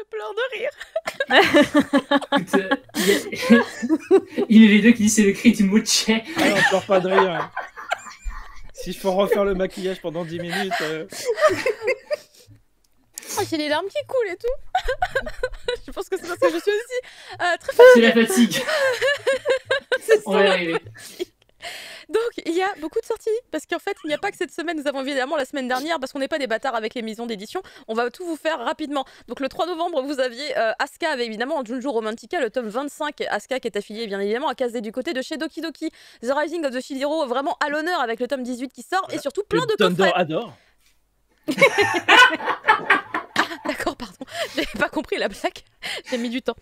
pleure de rire. Écoute, il y a les deux qui disent c'est le cri du Moche. Ah, on pleure pas de rire. S'il faut refaire le maquillage pendant 10 minutes... Oh, j'ai les larmes qui coulent et tout. Je pense que c'est parce que je suis aussi très C'est la fatigue. On va y arriver. Donc, il y a beaucoup de sorties, parce qu'en fait, il n'y a pas que cette semaine, nous avons évidemment la semaine dernière, parce qu'on n'est pas des bâtards avec les maisons d'édition, on va tout vous faire rapidement. Donc, le 3 novembre, vous aviez Asuka avec évidemment Junjo Romantica, le tome 25, Asuka qui est affilié bien évidemment à Kazé du côté de chez Doki Doki, The Rising of the Shield Hero, vraiment à l'honneur avec le tome 18 qui sort, et surtout plein de coffrets. Adore. D'accord, pardon, j'avais pas compris la blague, j'ai mis du temps.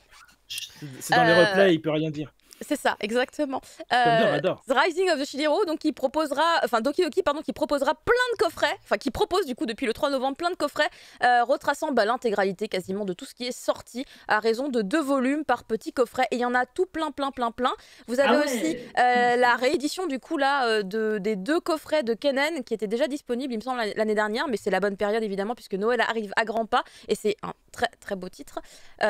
C'est dans les replays, il peut rien dire. C'est ça, exactement. Adore. The Rising of the Shield Hero, donc qui proposera, enfin Doki Doki, pardon, qui proposera plein de coffrets, enfin qui propose du coup depuis le 3 novembre plein de coffrets, retraçant l'intégralité quasiment de tout ce qui est sorti à raison de 2 volumes par petit coffret. Et il y en a tout plein. Vous avez aussi la réédition du coup là des 2 coffrets de Kennen qui étaient déjà disponibles, il me semble, l'année dernière, mais c'est la bonne période évidemment puisque Noël arrive à grands pas et c'est un très beau titre.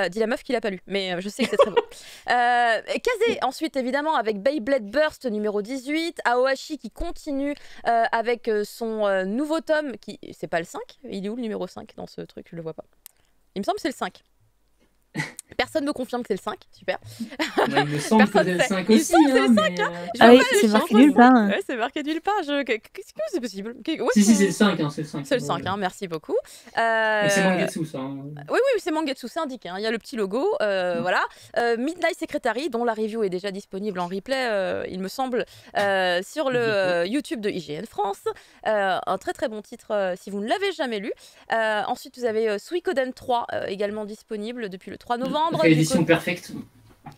Dit la meuf qui l'a pas lu, mais je sais que c'est très beau. Kazé ensuite évidemment avec Beyblade Burst numéro 18, Aohashi qui continue avec son nouveau tome qui c'est pas le 5, il est où le numéro 5 dans ce truc, je le vois pas. Il me semble que c'est le 5. Personne me confirme que c'est le 5, super. Ouais, il me semble que c'est le 5 aussi. C'est le 5, hein. Ah oui, c'est marqué nulle part. Ouais, c'est marqué nulle part. Qu'est-ce que c'est possible? Si, c'est le 5. Hein, c'est le 5, c'est le 5, hein, merci beaucoup. Mais c'est Mangetsu, ça. Hein. Oui, c'est Mangetsu, c'est indiqué. Hein. Il y a le petit logo, voilà. Midnight Secretary, dont la review est déjà disponible en replay, il me semble, sur le YouTube de IGN France. Un très bon titre si vous ne l'avez jamais lu. Ensuite, vous avez Suikoden 3, également disponible depuis le 3 novembre. Réédition perfecte.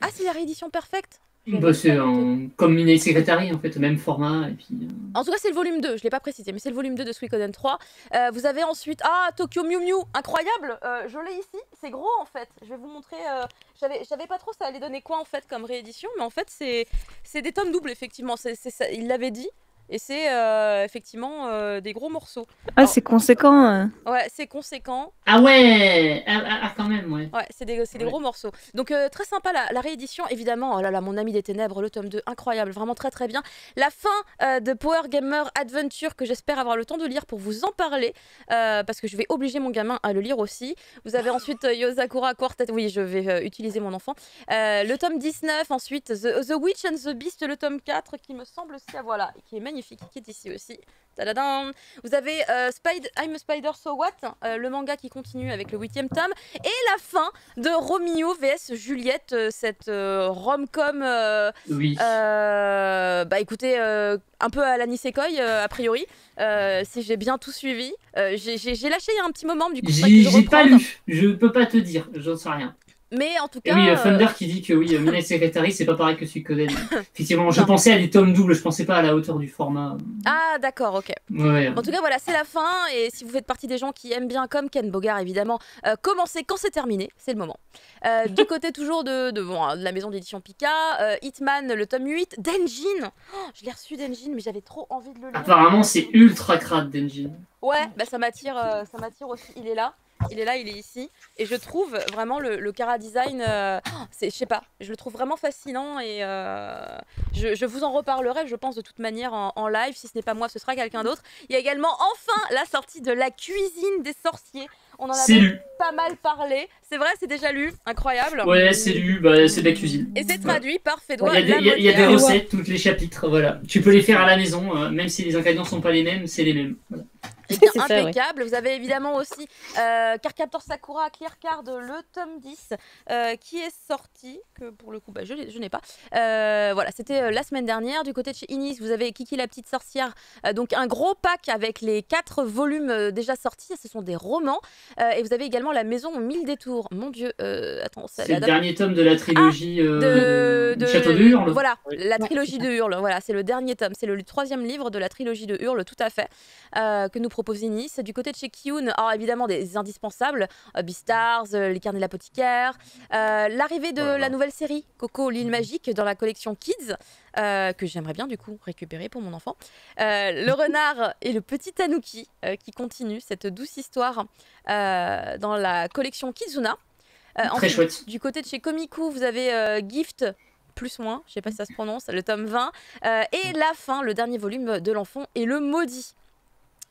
Ah, c'est la réédition perfecte. Bah, c'est comme Midnight Secretary, en fait, même format. Et puis, En tout cas, c'est le volume 2, je ne l'ai pas précisé, mais c'est le volume 2 de Suikoden 3. Vous avez ensuite Tokyo Mew Mew, incroyable, je l'ai ici, c'est gros en fait. Je vais vous montrer, j'avais pas trop ça allait donner quoi en fait comme réédition, mais en fait c'est des tomes doubles effectivement, ça, il l'avait dit. Et c'est effectivement des gros morceaux. Ah, c'est conséquent. Ouais, c'est conséquent. Ah ouais, quand même, ouais. Ouais, c'est des gros morceaux. Donc très sympa la réédition, évidemment. Oh là là, mon ami des ténèbres, le tome 2, incroyable, vraiment très bien. La fin de Power Gamer Adventure que j'espère avoir le temps de lire pour vous en parler, parce que je vais obliger mon gamin à le lire aussi. Vous avez ensuite Yozakura Quartet, oui, je vais utiliser mon enfant. Le tome 19, ensuite The Witch and the Beast, le tome 4, qui me semble aussi, voilà, qui est magnifique, qui est ici aussi. Tadadam. Vous avez I'm a Spider So What, le manga qui continue avec le 8e tome, et la fin de Romeo vs Juliette, cette rom-com, oui. bah écoutez, un peu à la Nisekoi a priori, si j'ai bien tout suivi. J'ai lâché il y a un petit moment, du coup j'ai pas lu, je peux pas te dire, j'en sais rien. Mais en tout cas. Et oui, Thunder qui dit que oui, Midnight Secretary, c'est pas pareil que Suikoden. Effectivement, je pensais à des tomes doubles, je pensais pas à la hauteur du format. Ah, d'accord, ok. Ouais. En tout cas, voilà, c'est la fin. Et si vous faites partie des gens qui aiment bien, comme Ken Bogard, évidemment, commencez quand c'est terminé, c'est le moment. Du côté toujours de la maison d'édition Pika, Hitman, le tome 8, Denjin. Oh, je l'ai reçu, Denjin, mais j'avais trop envie de le lire. Apparemment, c'est ultra crade, Denjin. Ouais, bah ça m'attire aussi. Il est là, il est ici. Et je trouve vraiment le Kara design, je sais pas, je le trouve vraiment fascinant et je vous en reparlerai, je pense, de toute manière en live. Si ce n'est pas moi, ce sera quelqu'un d'autre. Il y a également enfin la sortie de La Cuisine des Sorciers. On en a pas mal parlé. C'est vrai, c'est déjà lu, incroyable. Ouais, c'est lu, bah, c'est de la cuisine. Et c'est traduit par Fédois. Il y a des recettes, tous les chapitres, voilà. Tu peux les faire à la maison, même si les ingrédients sont pas les mêmes, c'est les mêmes. Voilà. C'est bien impeccable. Vous avez évidemment aussi Cardcaptor Sakura Clear Card, le tome 10, qui est sorti, que pour le coup, bah, je n'ai pas. Voilà, c'était la semaine dernière. Du côté de chez Inis, vous avez Kiki la petite sorcière, donc un gros pack avec les 4 volumes déjà sortis. Ce sont des romans. Et vous avez également La Maison aux 1000 détours. Mon Dieu, attends. C'est le dernier tome de la trilogie de Château de Hurle. Voilà, la trilogie de Hurle. Voilà, c'est le dernier tome. C'est le 3e livre de la trilogie de Hurle, tout à fait, que nous propose Inis. Du côté de chez Kiyun, alors évidemment des indispensables, Beastars, Les Carnets de l'Apothicaire, l'arrivée de la nouvelle série Coco l'île magique dans la collection Kids, que j'aimerais bien du coup récupérer pour mon enfant, Le Renard et le Petit Tanuki qui continue cette douce histoire dans la collection Kizuna. Très Ensuite, chouette. du côté de chez Komiku, vous avez Gift plus moins, je sais pas si ça se prononce, le tome 20, et la fin, le dernier volume de l'enfant et le maudit.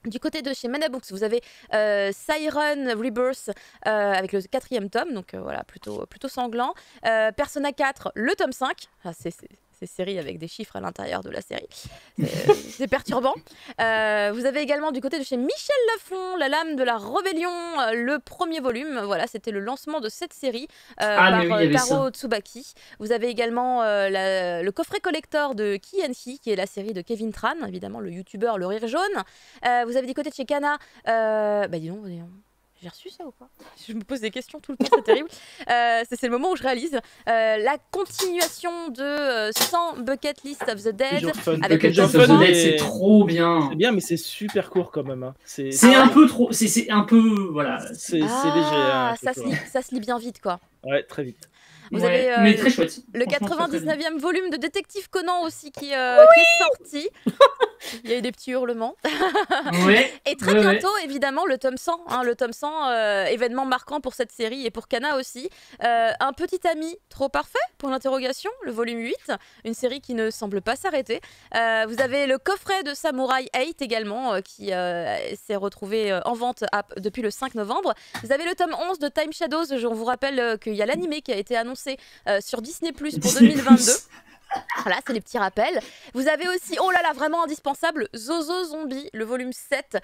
Du côté de chez Mana Books, vous avez Siren Rebirth avec le 4e tome, donc voilà, plutôt sanglant. Persona 4, le tome 5, ah, c'est série avec des chiffres à l'intérieur de la série, c'est perturbant. Vous avez également du côté de chez Michel Lafon, La Lame de la Rébellion, le 1er volume, voilà, c'était le lancement de cette série par Taro Tsubaki. Vous avez également le coffret collector de Key and Key, qui est la série de Kevin Tran, évidemment le youtubeur Le Rire Jaune. Vous avez du côté de chez Kana, dis donc. J'ai reçu ça ou pas? Je me pose des questions tout le temps, c'est terrible. C'est le moment où je réalise la continuation de 100 Bucket List of the Dead. Avec Bucket List of the Dead, c'est trop bien. C'est bien, mais c'est super court quand même. Hein. C'est un peu trop. C'est un peu. Voilà. C'est léger. Hein, ça se lit bien vite, quoi. Ouais, très vite. Vous avez mais très chouette. Le 99e volume de Détective Conan aussi qui est sorti. Il y a eu des petits hurlements. Et très bientôt, évidemment, le tome 100. Hein, le tome 1, événement marquant pour cette série et pour Kana aussi. Un petit ami trop parfait pour l'interrogation, le volume 8. Une série qui ne semble pas s'arrêter. Vous avez le coffret de Samurai 8 également qui s'est retrouvé en vente depuis le 5 novembre. Vous avez le tome 11 de Time Shadows. On vous rappelle qu'il y a l'animé qui a été annoncé sur Disney Plus pour 2022. Voilà, c'est les petits rappels. Vous avez aussi, oh là là, vraiment indispensable, Zozo Zombie, le volume 7.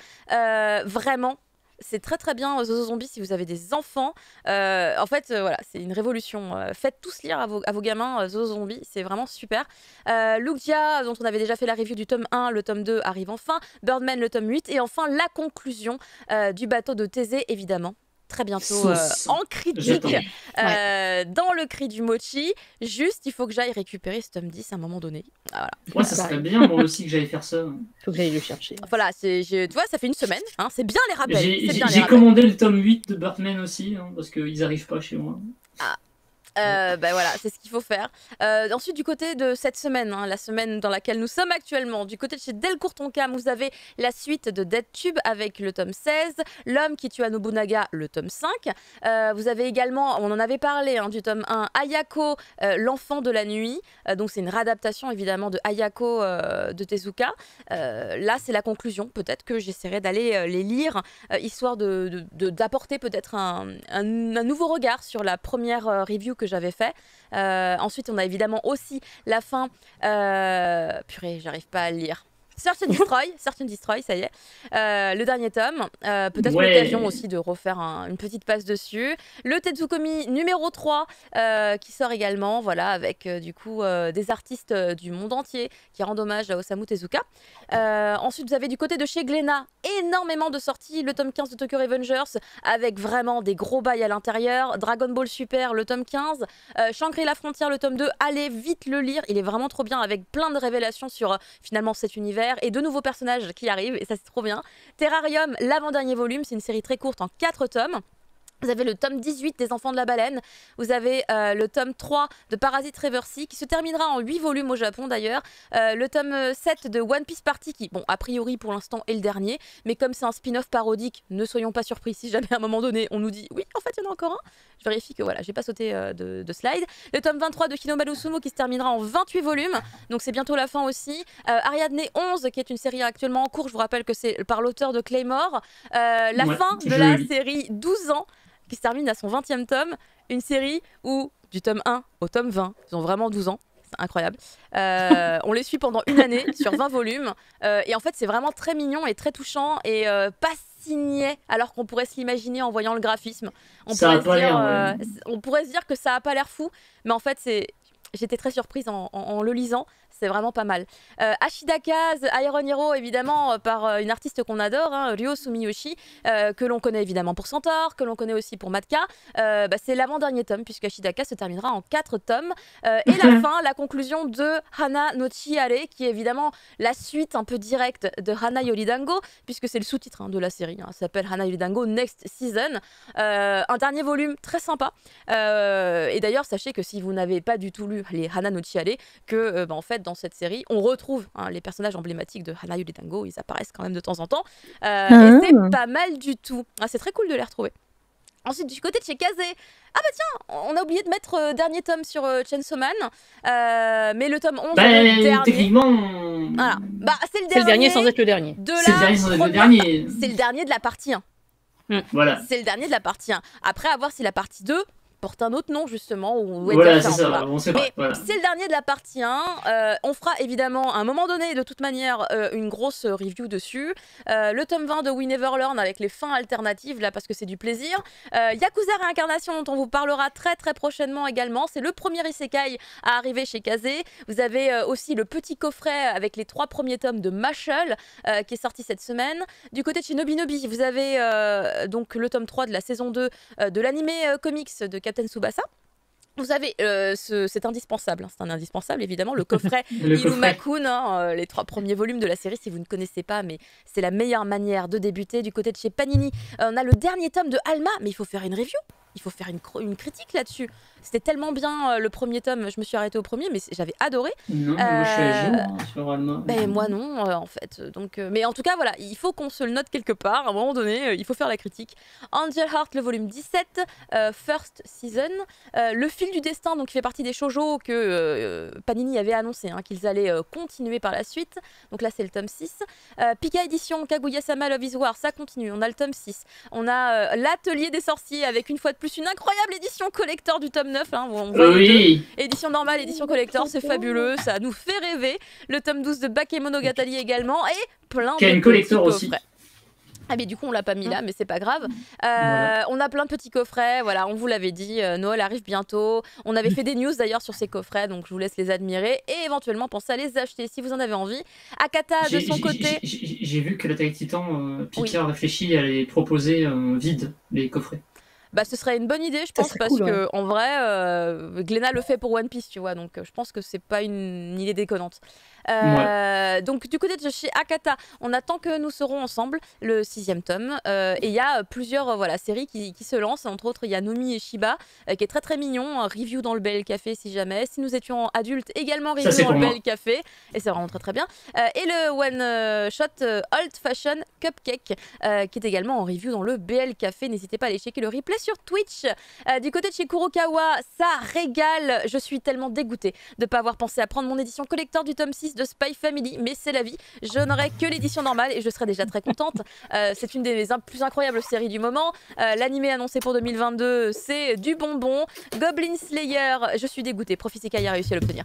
Vraiment, c'est très très bien Zozo Zombie si vous avez des enfants. En fait, voilà, c'est une révolution. Faites tous lire à vos gamins Zozo Zombie, c'est vraiment super. Lugia, dont on avait déjà fait la review du tome 1, le tome 2 arrive enfin. Birdman, le tome 8. Et enfin, la conclusion du bateau de Thésée, évidemment. Très bientôt en critique dans le cri du mochi. Juste, il faut que j'aille récupérer ce tome 10 à un moment donné. Voilà. Ouais, ça serait bien moi aussi que j'aille faire ça. Faut que j'aille le chercher. Voilà, tu vois, ça fait une semaine. Hein, c'est bien les rappels. J'ai commandé le tome 8 de Birdman aussi, hein, parce qu'ils n'arrivent pas chez moi. Voilà, c'est ce qu'il faut faire. Ensuite, du côté de cette semaine, hein, la semaine dans laquelle nous sommes actuellement, du côté de chez Delcourt Tonkam, vous avez la suite de Dead Tube avec le tome 16, L'homme qui tua Nobunaga, le tome 5. Vous avez également, on en avait parlé, hein, du tome 1, Ayako, l'enfant de la nuit. Donc c'est une réadaptation évidemment de Ayako de Tezuka. Là, c'est la conclusion. Peut-être que j'essaierai d'aller les lire, histoire d'apporter peut-être un nouveau regard sur la première review que j'avais fait. Ensuite, on a évidemment aussi la fin. Purée, j'arrive pas à le lire. Search and Destroy, ça y est. Le dernier tome. Peut-être l'occasion aussi de refaire une petite passe dessus. Le Tetsukomi numéro 3 qui sort également, voilà, avec du coup des artistes du monde entier qui rendent hommage à Osamu Tezuka. Ensuite, vous avez du côté de chez Glénat énormément de sorties. Le tome 15 de Tokyo Revengers avec vraiment des gros bails à l'intérieur. Dragon Ball Super, le tome 15. Shangri-La Frontière, le tome 2. Allez vite le lire, il est vraiment trop bien avec plein de révélations sur finalement cet univers et de nouveaux personnages qui arrivent et ça c'est trop bien. Terrarium, l'avant-dernier volume, c'est une série très courte en 4 tomes. Vous avez le tome 18 des Enfants de la Baleine. Vous avez le tome 3 de Parasite Reversy qui se terminera en 8 volumes au Japon d'ailleurs. Le tome 7 de One Piece Party qui, bon, a priori pour l'instant est le dernier. Mais comme c'est un spin-off parodique, ne soyons pas surpris si jamais à un moment donné on nous dit oui, en fait il y en a encore un. Je vérifie que voilà, j'ai pas sauté de slide. Le tome 23 de Hinomaru Sumo qui se terminera en 28 volumes. Donc c'est bientôt la fin aussi. Ariadne 11 qui est une série actuellement en cours. Je vous rappelle que c'est par l'auteur de Claymore. La fin de la série 12 ans qui se termine à son 20e tome, une série où, du tome 1 au tome 20, ils ont vraiment 12 ans, c'est incroyable. On les suit pendant une année sur 20 volumes, et en fait c'est vraiment très mignon et très touchant, et pas signé, alors qu'on pourrait se l'imaginer en voyant le graphisme. On pourrait se dire que ça a pas l'air fou, mais en fait j'étais très surprise en le lisant. C'est vraiment pas mal. Ashidaka, The Iron Hero, évidemment, par une artiste qu'on adore, hein, Ryo Sumiyoshi, que l'on connaît évidemment pour Centaure, que l'on connaît aussi pour Matka. C'est l'avant-dernier tome, puisque Ashidaka se terminera en 4 tomes. Et la fin, la conclusion de Hana no Chihare, qui est évidemment la suite un peu directe de Hana Yoridango, puisque c'est le sous-titre hein, de la série. Hein, ça s'appelle Hana Yoridango Next Season. Un dernier volume très sympa. Et d'ailleurs, sachez que si vous n'avez pas du tout lu les Hana no Chihare, que en fait, dans cette série, on retrouve hein, les personnages emblématiques de Hana Yoridango, ils apparaissent quand même de temps en temps, et c'est pas mal du tout. Ah, c'est très cool de les retrouver. Ensuite, du côté de chez Kazé, ah bah tiens, on a oublié de mettre dernier tome sur Chainsaw Man, mais le tome 11 Bah, est le dernier. techniquement. Voilà. Bah, c'est le C'est le dernier dernier sans être le dernier. de C'est le la dernier sans être le première dernier. C'est le dernier de la partie 1. Voilà. C'est le dernier de la partie 1. Après, à voir si la partie 2 porte un autre nom, justement. Ou est Voilà, c'est différente, ça. voilà. On sait pas. Mais Voilà. c'est le dernier de la partie 1. On fera évidemment à un moment donné, de toute manière, une grosse review dessus. Le tome 20 de We Never Learn avec les fins alternatives, là, parce que c'est du plaisir. Yakuza Réincarnation, dont on vous parlera très très prochainement également. C'est le premier isekai à arriver chez Kazé. Vous avez aussi le petit coffret avec les 3 premiers tomes de Mashal qui est sorti cette semaine. Du côté de chez Nobinobi, vous avez donc le tome 3 de la saison 2 de l'animé comics de Captain Tsubasa. Vous avez, c'est indispensable, hein, c'est un indispensable évidemment, le coffret Le coffret. Irumakun, hein, les 3 premiers volumes de la série si vous ne connaissez pas, mais c'est la meilleure manière de débuter. Du côté de chez Panini, on a le dernier tome de Alma, mais il faut faire une review, il faut faire une critique là-dessus. C'était tellement bien le premier tome, je me suis arrêtée au premier, mais j'avais adoré. Non, moi je suis à jour hein, sur Alma. Ben moi non, en fait. Donc, mais en tout cas, voilà, il faut qu'on se le note quelque part. À un moment donné, il faut faire la critique. Angel Heart, le volume 17, First Season. Le fil du destin, donc qui fait partie des shoujo que Panini avait annoncé hein, qu'ils allaient continuer par la suite. Donc là, c'est le tome 6. Pika Edition, Kaguya-sama Love is War, ça continue. On a le tome 6. On a l'Atelier des sorciers avec une fois de plus une incroyable édition collector du tome 9. Hein, on voit les Oui. deux. Édition normale, édition collector, c'est fabuleux. Ça nous fait rêver. Le tome 12 de Bakemonogatari également. Et plein Qui a de une petits collector aussi. coffrets. Ah mais du coup on l'a pas mis là mais c'est pas grave. Voilà. On a plein de petits coffrets, voilà, on vous l'avait dit, Noël arrive bientôt. On avait fait des news d'ailleurs sur ces coffrets, donc je vous laisse les admirer et éventuellement penser à les acheter si vous en avez envie. Akata de son côté. J'ai vu que l'Attaque Titan, Picard réfléchit à les proposer vides, les coffrets. Bah ce serait une bonne idée je pense serait parce cool, que en vrai Glénat le fait pour One Piece tu vois donc je pense que c'est pas une idée déconnante. Donc du côté de chez Akata, on attend que nous serons ensemble le 6e tome et il y a plusieurs voilà, séries qui se lancent, entre autres il y a Nomi et Shiba qui est très très mignon, review dans le BL Café si jamais, si nous étions adultes également review dans le BL Café et c'est vraiment très très bien et le one shot Old Fashion Cupcake qui est également en review dans le BL Café, n'hésitez pas à aller checker le replay sur Twitch. Du côté de chez Kurokawa, ça régale, je suis tellement dégoûtée de ne pas avoir pensé à prendre mon édition collector du tome 6 de Spy Family, mais c'est la vie, je n'aurai que l'édition normale et je serai déjà très contente. C'est une des plus incroyables séries du moment. L'animé annoncé pour 2022, c'est du bonbon. Goblin Slayer, je suis dégoûtée, Prophecy Kai a réussi à l'obtenir.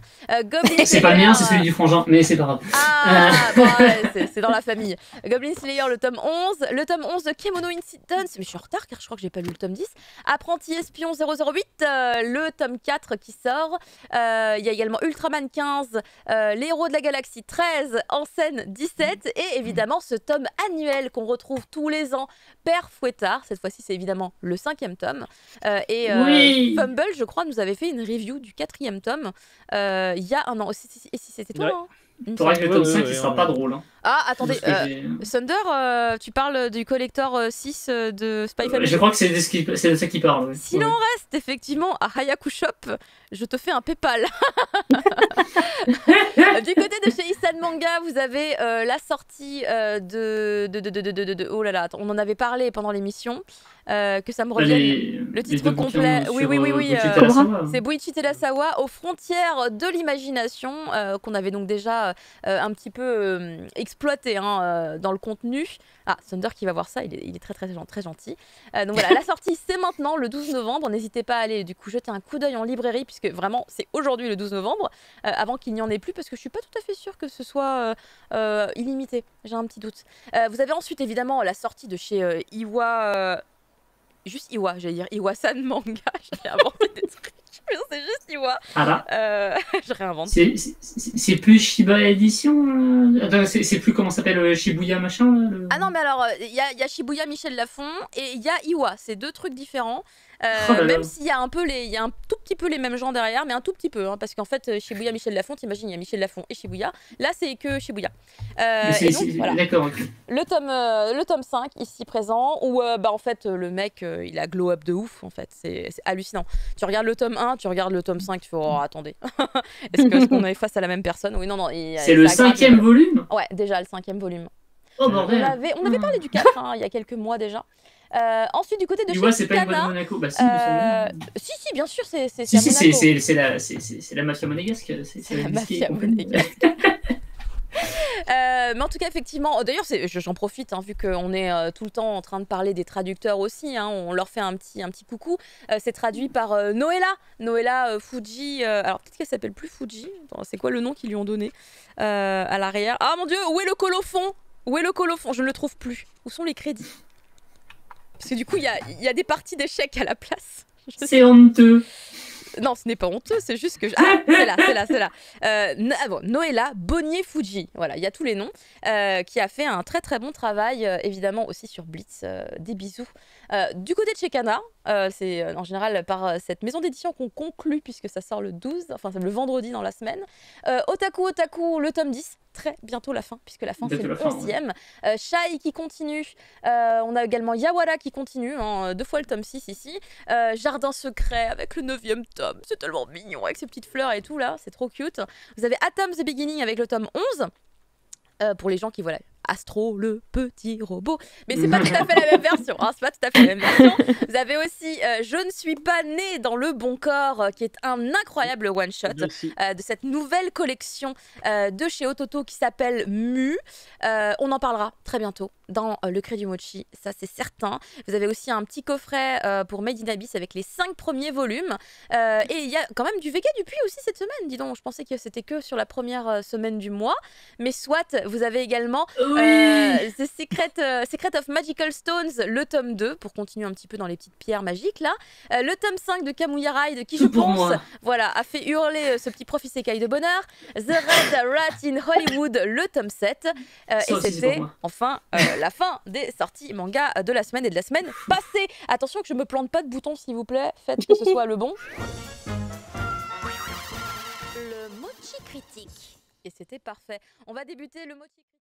C'est pas le mien, c'est celui du frangin, mais c'est pas grave. Ah, bon, ouais, c'est dans la famille. Goblin Slayer, le tome 11. Le tome 11 de Kemono Incidents, mais je suis en retard car je crois que j'ai pas lu le tome 10. Apprenti Espion 008, le tome 4 qui sort. Il y a également Ultraman 15, Les Héros de la Galaxie 13, En scène 17 et évidemment ce tome annuel qu'on retrouve tous les ans, Père Fouettard. Cette fois-ci c'est évidemment le 5e tome. Oui. Fumble, je crois, nous avait fait une review du 4e tome il y a un an. Et si c'était toi Ouais. hein Faudra que le tome 5 ouais, il sera ouais. pas drôle. Hein. Ah, attendez, Parce que j'ai- Thunder, tu parles du collector 6 de Spy Family. Je crois que c'est de ça qu'il parle. Ouais. S'il en reste effectivement à Hayaku Shop, je te fais un PayPal. Du côté de chez Isan Manga, vous avez la sortie oh là là, attends, on en avait parlé pendant l'émission, que ça me revienne. Le titre complet, oui, c'est Boichi Terasawa, aux frontières de l'imagination, qu'on avait donc déjà un petit peu exploité hein, dans le contenu. Ah, Thunder qui va voir ça, il est très gentil. Donc voilà, la sortie c'est maintenant, le 12 novembre. N'hésitez pas à aller du coup jeter un coup d'œil en librairie, puisque vraiment c'est aujourd'hui le 12 novembre, avant qu'il n'y en ait plus, parce que je suis pas tout à fait sûre que ce soit illimité. J'ai un petit doute. Vous avez ensuite évidemment la sortie de chez Iwa... Juste Iwa, j'allais dire Iwa-san Manga, j'ai inventé des trucs. C'est juste Iwa. Ah là. Je réinvente. C'est plus Shiba Edition Attends, c'est plus comment ça s'appelle Shibuya machin là, Ah non, mais alors, il y a Shibuya Michel Lafon et il y a Iwa. C'est deux trucs différents. Même s'il y a un tout petit peu les mêmes gens derrière, mais un tout petit peu. Hein, parce qu'en fait, Shibuya Michel Lafon, t'imagines, il y a Michel Lafon et Shibuya. Là, c'est que Shibuya. Et donc, voilà. D'accord, ok. Le tome 5, ici présent, où en fait, le mec, il a glow up de ouf. En fait, c'est hallucinant. Tu regardes le tome 1, tu regardes le tome 5, tu fais oh, attendez. Est-ce qu'on est face à la même personne? Oui, non. C'est le 5e volume? Ouais, déjà le 5e volume. Oh bordel. On avait parlé du 4 hein, il y a quelques mois déjà. Ensuite, du côté de Tu vois, chez c'est pas une boîte de Kana, Monaco. Bah si, ils sont bien. si, bien sûr, c'est Si, à si, Monaco. c'est la mafia monégasque. C'est la whisky mafia compagnie. monégasque. Mais en tout cas, effectivement, d'ailleurs, j'en profite, hein, vu qu'on est tout le temps en train de parler des traducteurs aussi, hein, on leur fait un petit coucou. C'est traduit par Noëlla Fuji. Alors, peut-être qu'elle s'appelle plus Fuji. Attends, c'est quoi le nom qu'ils lui ont donné à l'arrière? Ah mon dieu, où est le colophon? Où est le colophon? Je ne le trouve plus. Où sont les crédits? Parce que du coup, il y a des parties d'échecs à la place. C'est honteux. Non, ce n'est pas honteux, c'est juste que... Ah, c'est là. Bon, Noëlla Bonnier-Fuji, voilà, il y a tous les noms, qui a fait un très très bon travail, évidemment aussi sur Blitz, des bisous. Du côté de chez Kana, c'est en général par cette maison d'édition qu'on conclut, puisque ça sort le 12, enfin le vendredi dans la semaine. Otaku, le tome 10, très bientôt la fin, puisque la fin c'est le 11e. Shai qui continue, on a également Yawara qui continue, hein, 2 fois le tome 6 ici. Jardin secret avec le 9e tome, c'est tellement mignon avec ses petites fleurs et tout là, c'est trop cute. Vous avez Atom the Beginning avec le tome 11, pour les gens qui, voilà, Astro, le petit robot. Mais c'est pas tout à fait la même version, hein, c'est pas tout à fait la même version. Vous avez aussi Je ne suis pas née dans le bon corps, qui est un incroyable one-shot de cette nouvelle collection de chez Ototo qui s'appelle Mu. On en parlera très bientôt dans le Crédit Mochi, ça c'est certain. Vous avez aussi un petit coffret pour Made in Abyss avec les 5 premiers volumes. Et il y a quand même du Vega Dupuis aussi cette semaine, dis donc. Je pensais que c'était que sur la première semaine du mois. Mais soit, vous avez également The Secret of Magical Stones, le tome 2, pour continuer un petit peu dans les petites pierres magiques là. Le tome 5 de Kamuya Ride, qui je pense voilà, a fait hurler ce petit prof isekai de bonheur. The Red Rat in Hollywood, le tome 7. Et c'était enfin la fin des sorties manga de la semaine et de la semaine passée. Attention que je me plante pas de bouton s'il vous plaît, faites que ce soit le bon. Le Mochi critique. Et c'était parfait. On va débuter le Mochi critique.